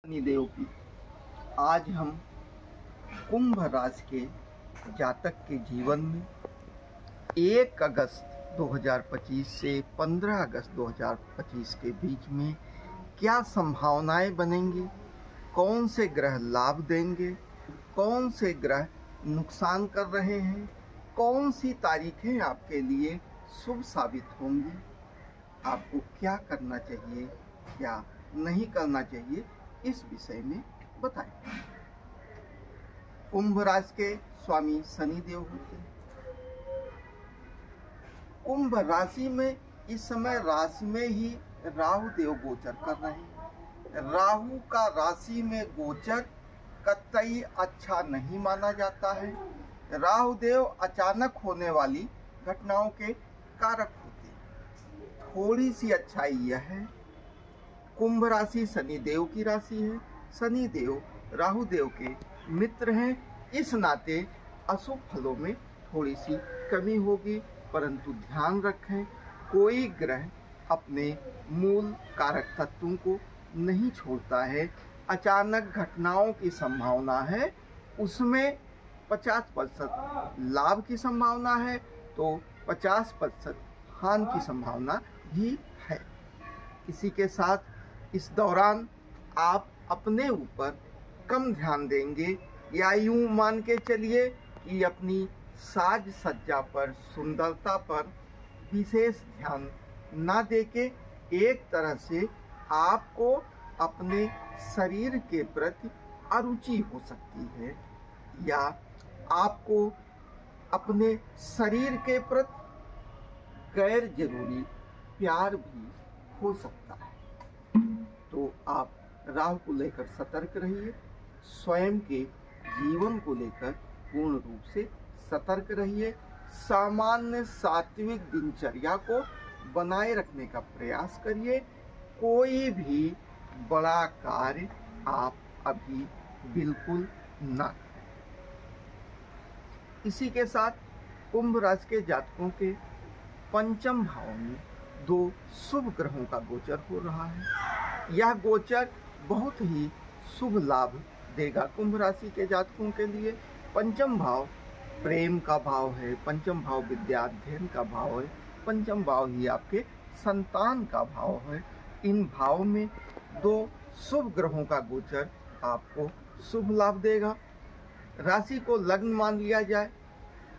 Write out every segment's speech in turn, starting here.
शनिदेव की। आज हम कुंभ राशि के जातक के जीवन में 1 अगस्त 2025 से 15 अगस्त 2025 के बीच में क्या संभावनाएं बनेंगी, कौन से ग्रह लाभ देंगे, कौन से ग्रह नुकसान कर रहे हैं, कौन सी तारीखें आपके लिए शुभ साबित होंगी, आपको क्या करना चाहिए, क्या नहीं करना चाहिए, इस विषय में बताएं। कुंभ राशि के स्वामी शनिदेव होते हैं। कुंभ राशि में इस समय राशि में ही राहु देव गोचर कर रहे हैं। राहु का राशि में गोचर कतई अच्छा नहीं माना जाता है। राहु देव अचानक होने वाली घटनाओं के कारक होते हैं। थोड़ी सी अच्छाई यह है, कुंभ राशि शनिदेव की राशि है। शनिदेव राहु देव के मित्र हैं, इस नाते अशुभ फलों में थोड़ी सी कमी होगी, परंतु ध्यान रखें कोई ग्रह अपने मूल कारक तत्वों को नहीं छोड़ता है। अचानक घटनाओं की संभावना है, उसमें 50% लाभ की संभावना है तो 50% हानि की संभावना भी है। इसी के साथ इस दौरान आप अपने ऊपर कम ध्यान देंगे, या यूं मान के चलिए कि अपनी साज सज्जा पर, सुंदरता पर विशेष ध्यान ना देके एक तरह से आपको अपने शरीर के प्रति अरुचि हो सकती है, या आपको अपने शरीर के प्रति गैर जरूरी प्यार भी हो सकता है। तो आप राहु को लेकर सतर्क रहिए, स्वयं के जीवन को लेकर पूर्ण रूप से सतर्क रहिए। सामान्य सात्विक दिनचर्या को बनाए रखने का प्रयास करिए। कोई भी बड़ा कार्य आप अभी बिल्कुल ना करें। इसी के साथ कुंभ राशि के जातकों के पंचम भाव में 2 शुभ ग्रहों का गोचर हो रहा है। यह गोचर बहुत ही शुभ लाभ देगा कुंभ राशि के जातकों के लिए। पंचम भाव प्रेम का भाव है, पंचम भाव विद्याध्ययन का भाव है, पंचम भाव ही आपके संतान का भाव है। इन भाव में 2 शुभ ग्रहों का गोचर आपको शुभ लाभ देगा। राशि को लग्न मान लिया जाए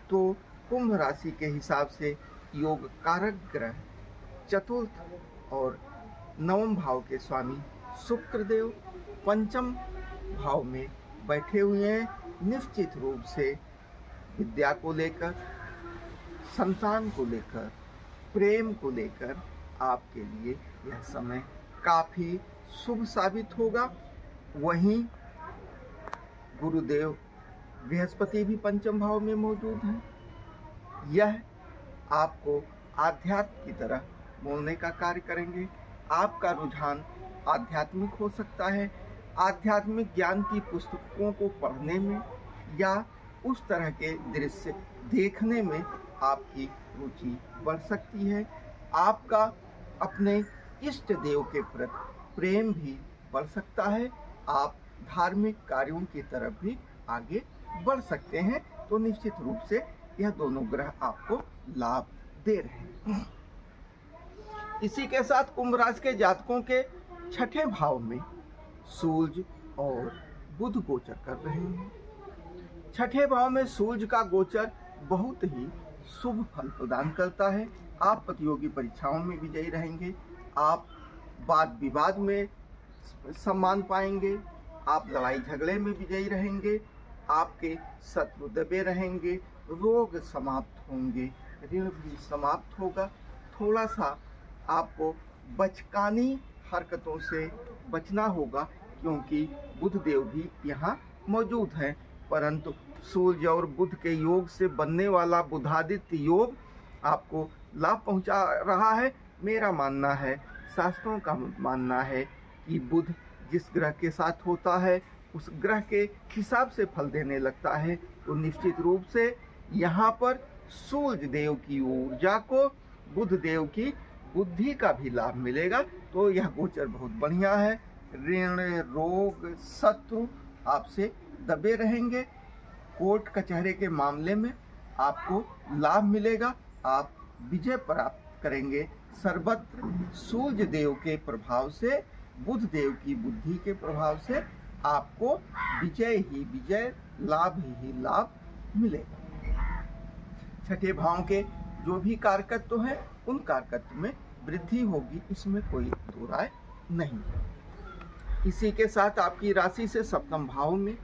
तो कुंभ राशि के हिसाब से योग कारक ग्रह चतुर्थ और नवम भाव के स्वामी शुक्रदेव पंचम भाव में बैठे हुए हैं। निश्चित रूप से विद्या को लेकर, संतान को लेकर, प्रेम को लेकर आपके लिए यह समय काफी शुभ साबित होगा। वहीं गुरुदेव बृहस्पति भी पंचम भाव में मौजूद हैं। यह आपको आध्यात्म की तरह बोलने का कार्य करेंगे। आपका रुझान आध्यात्मिक हो सकता है। आध्यात्मिक ज्ञान की पुस्तकों को पढ़ने में या उस तरह के दृश्य देखने में आपकी रुचि बढ़ सकती है। आपका अपने इष्ट देव के प्रति प्रेम भी बढ़ सकता है। आप धार्मिक कार्यों की तरफ भी आगे बढ़ सकते हैं। तो निश्चित रूप से यह दोनों ग्रह आपको लाभ दे रहे हैं। इसी के साथ कुंभ राशि के जातकों के छठे भाव में सूर्य और बुध गोचर कर रहे हैं। छठे भाव में सूर्य का गोचर बहुत ही शुभ फल प्रदान करता है। आप प्रतियोगी परीक्षाओं में विजयी रहेंगे। आप वाद विवाद में सम्मान पाएंगे। आप लड़ाई झगड़े में विजयी रहेंगे। आपके शत्रु दबे रहेंगे। रोग समाप्त होंगे, ऋण भी समाप्त होगा। थोड़ा सा आपको बचकानी हरकतों से बचना होगा, क्योंकि बुध देव भी यहाँ मौजूद हैं। परंतु सूर्य और बुध के योग से बनने वाला बुधादित्य योग आपको लाभ पहुंचा रहा है। मेरा मानना है, शास्त्रों का मानना है कि बुध जिस ग्रह के साथ होता है उस ग्रह के हिसाब से फल देने लगता है। तो निश्चित रूप से यहाँ पर सूर्य देव की ऊर्जा को बुध देव की बुद्धि का भी लाभ मिलेगा। तो यह गोचर बहुत बढ़िया है। ऋण, रोग, शत्रु आपसे दबे रहेंगे। कोर्ट कचहरे के मामले में आपको लाभ मिलेगा, आप विजय प्राप्त करेंगे। सर्वत्र सूर्य देव के प्रभाव से, बुध देव की बुद्धि के प्रभाव से आपको विजय ही विजय, लाभ ही लाभ मिलेगा। छठे भाव के जो भी कारकत्व हैं उन कारकत्व में वृद्धि होगी, इसमें कोई दो राय नहीं। इसी के साथ आपकी राशि से सप्तम भाव में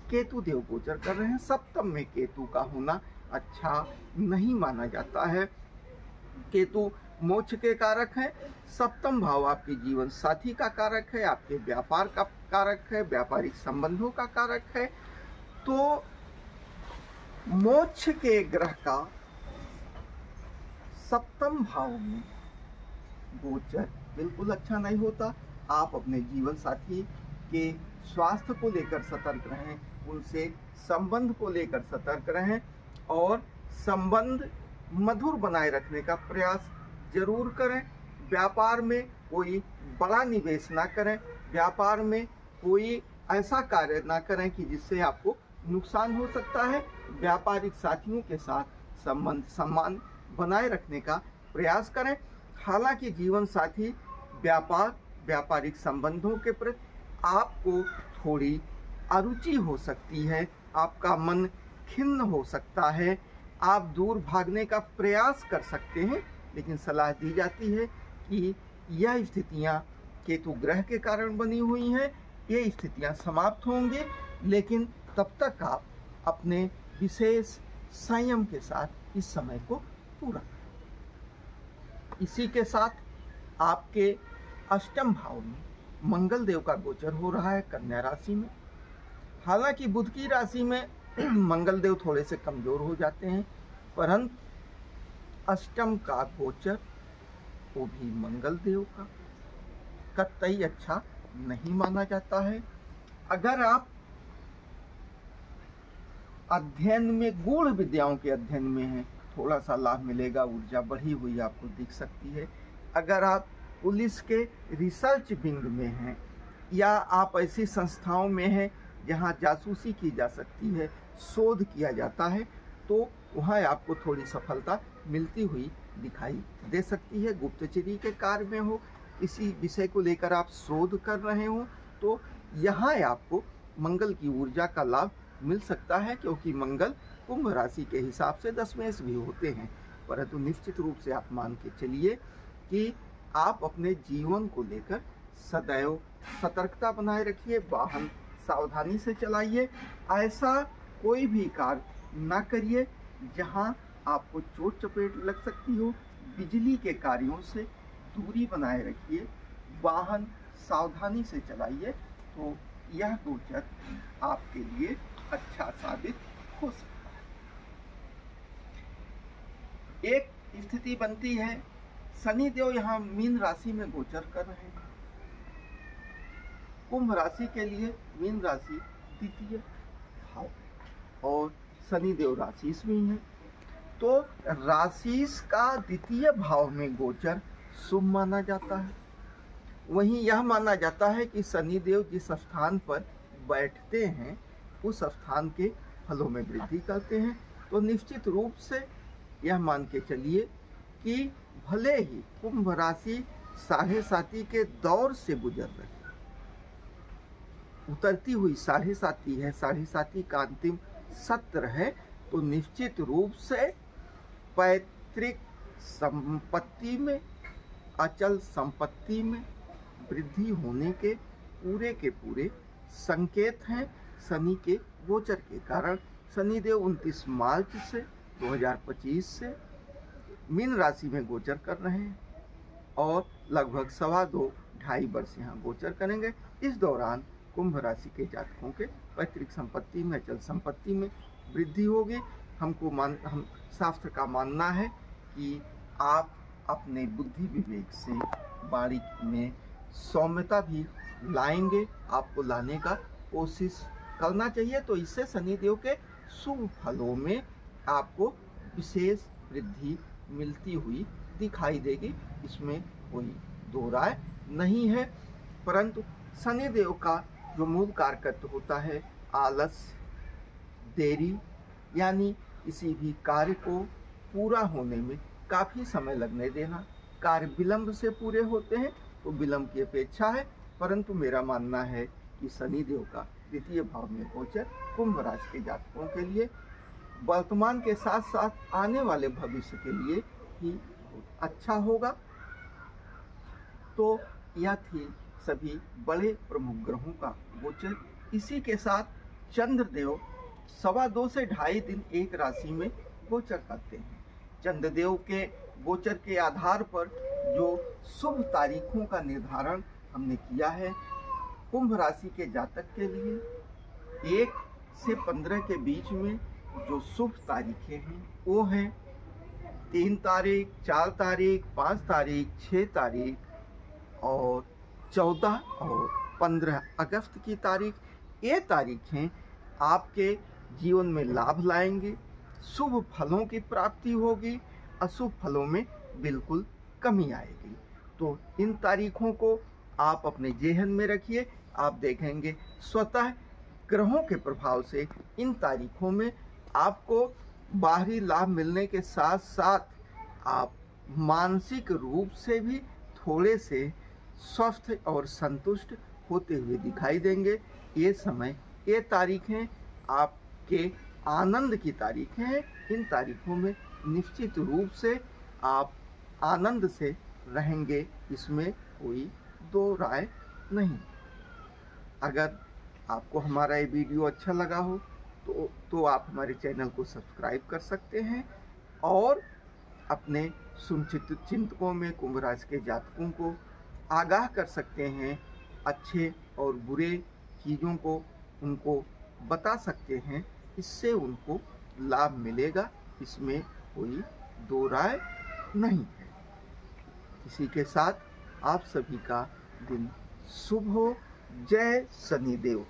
केतु देव गोचर कर रहे हैं। सप्तम में केतु का होना अच्छा नहीं माना जाता है। केतु मोक्ष के कारक है। सप्तम भाव आपके जीवन साथी का कारक है, आपके व्यापार का कारक है, व्यापारिक संबंधों का कारक है। तो मोक्ष के ग्रह का सप्तम भाव में गोचर बिल्कुल अच्छा नहीं होता। आप अपने जीवन साथी के स्वास्थ्य को लेकर सतर्क रहें, उनसे संबंध को लेकर सतर्क रहें और संबंध मधुर बनाए रखने का प्रयास जरूर करें। व्यापार में कोई बड़ा निवेश ना करें, व्यापार में कोई ऐसा कार्य ना करें कि जिससे आपको नुकसान हो सकता है। व्यापारिक साथियों के साथ संबंध सम्मान बनाए रखने का प्रयास करें। हालांकि जीवन साथी व्यापार, व्यापारिक संबंधों के प्रति आपको थोड़ी अरुचि हो सकती है, आपका मन खिन्न हो सकता है, आप दूर भागने का प्रयास कर सकते हैं, लेकिन सलाह दी जाती है कि यह स्थितियां केतु ग्रह के कारण बनी हुई हैं, ये स्थितियां समाप्त होंगी, लेकिन तब तक आप अपने विशेष संयम के साथ इस समय को पूरा करें। इसी के साथ आपके अष्टम भाव में मंगल देव का गोचर हो रहा है कन्या राशि में। हालांकि बुध की राशि में मंगल देव थोड़े से कमजोर हो जाते हैं, परंतु अष्टम का गोचर वो भी मंगल देव का कतई अच्छा नहीं माना जाता है। अगर आप अध्ययन में, गूढ़ विद्याओं के अध्ययन में हैं, थोड़ा सा लाभ मिलेगा, ऊर्जा बढ़ी हुई आपको दिख सकती है। अगर आप पुलिस के रिसर्च विंग में हैं या आप ऐसी संस्थाओं में हैं जहां जासूसी की जा सकती है, शोध किया जाता है, तो वहां आपको थोड़ी सफलता मिलती हुई दिखाई दे सकती है। गुप्तचरी के कार्य में हो, किसी विषय को लेकर आप शोध कर रहे हो, तो यहाँ आपको मंगल की ऊर्जा का लाभ मिल सकता है, क्योंकि मंगल कुंभ राशि के हिसाब से दशमेश भी होते हैं। परंतु निश्चित रूप से आप मान के चलिए कि आप अपने जीवन को लेकर सदैव सतर्कता बनाए रखिए, वाहन सावधानी से चलाइए, ऐसा कोई भी कार्य ना करिए जहां आपको चोट चपेट लग सकती हो। बिजली के कार्यों से दूरी बनाए रखिए, वाहन सावधानी से चलाइए, तो यह गोचर आपके लिए अच्छा साबित हो सकता है। एक स्थिति बनती है, शनि देव यहाँ मीन राशि में गोचर कर रहे हैं। कुंभ राशि के लिए मीन राशि द्वितीय भाव और शनि देव राशि में है, तो राशि का द्वितीय भाव में गोचर शुभ माना जाता है। वहीं यह माना जाता है कि शनि देव जिस स्थान पर बैठते हैं उस स्थान के फलों में वृद्धि करते हैं। तो निश्चित रूप से यह मान के चलिए कि भले ही कुंभ राशि साढ़े साती के दौर से गुजर रही, उतरती हुई साढ़े साती है, साढ़े साती का अंतिम सत्र है, तो निश्चित रूप से पैतृक संपत्ति में, अचल संपत्ति में वृद्धि होने के पूरे संकेत हैं शनि के गोचर के कारण। शनि देव 29 मार्च से 2025 से मीन राशि में गोचर कर रहे हैं और लगभग 2.5 वर्ष यहाँ गोचर करेंगे। इस दौरान कुंभ राशि के जातकों के पैतृक संपत्ति में, अचल संपत्ति में वृद्धि होगी। हम शास्त्र का मानना है कि आप अपने बुद्धि विवेक से बारीकी में सौम्यता भी लाएंगे, आपको लाने का कोशिश करना चाहिए। तो इससे शनिदेव के शुभ फलों में आपको विशेष वृद्धि मिलती हुई दिखाई देगी, इसमें कोई दो राय नहीं है। परंतु शनिदेव का जो मूल कारकत्व होता है आलस, देरी, यानी किसी भी कार्य को पूरा होने में काफ़ी समय लगने देना। कार्य विलंब से पूरे होते हैं तो विलंब की अपेक्षा है, परंतु मेरा मानना है कि शनिदेव का द्वितीय भाव में गोचर कुंभ राशि के जातकों के लिए वर्तमान के साथ साथ आने वाले भविष्य के लिए ही बहुत अच्छा होगा। तो यह थी सभी बड़े प्रमुख ग्रहों का गोचर। इसी के साथ चंद्रदेव 2.25 से 2.5 दिन एक राशि में गोचर करते हैं। चंद्रदेव के गोचर के आधार पर जो शुभ तारीखों का निर्धारण हमने किया है कुंभ राशि के जातक के लिए 1 से 15 के बीच में जो शुभ तारीखें हैं वो हैं 3 तारीख, 4 तारीख, 5 तारीख, 6 तारीख और 14 और 15 अगस्त की तारीख। ये तारीखें आपके जीवन में लाभ लाएंगे, शुभ फलों की प्राप्ति होगी, अशुभ फलों में बिल्कुल कमी आएगी। तो इन तारीखों को आप अपने जेहन में रखिए। आप देखेंगे स्वतः ग्रहों के प्रभाव से इन तारीखों में आपको बाहरी लाभ मिलने के साथ साथ आप मानसिक रूप से भी थोड़े से स्वस्थ और संतुष्ट होते हुए दिखाई देंगे। ये समय, ये तारीखें आपके आनंद की तारीखें हैं। इन तारीखों में निश्चित रूप से आप आनंद से रहेंगे, इसमें कोई दो राय नहीं। अगर आपको हमारा ये वीडियो अच्छा लगा हो तो आप हमारे चैनल को सब्सक्राइब कर सकते हैं और अपने चिंतकों में कुंभ राशि के जातकों को आगाह कर सकते हैं। अच्छे और बुरे चीज़ों को उनको बता सकते हैं, इससे उनको लाभ मिलेगा, इसमें कोई दो राय नहीं है। इसी के साथ आप सभी का दिन शुभ हो। जय शनिदेव।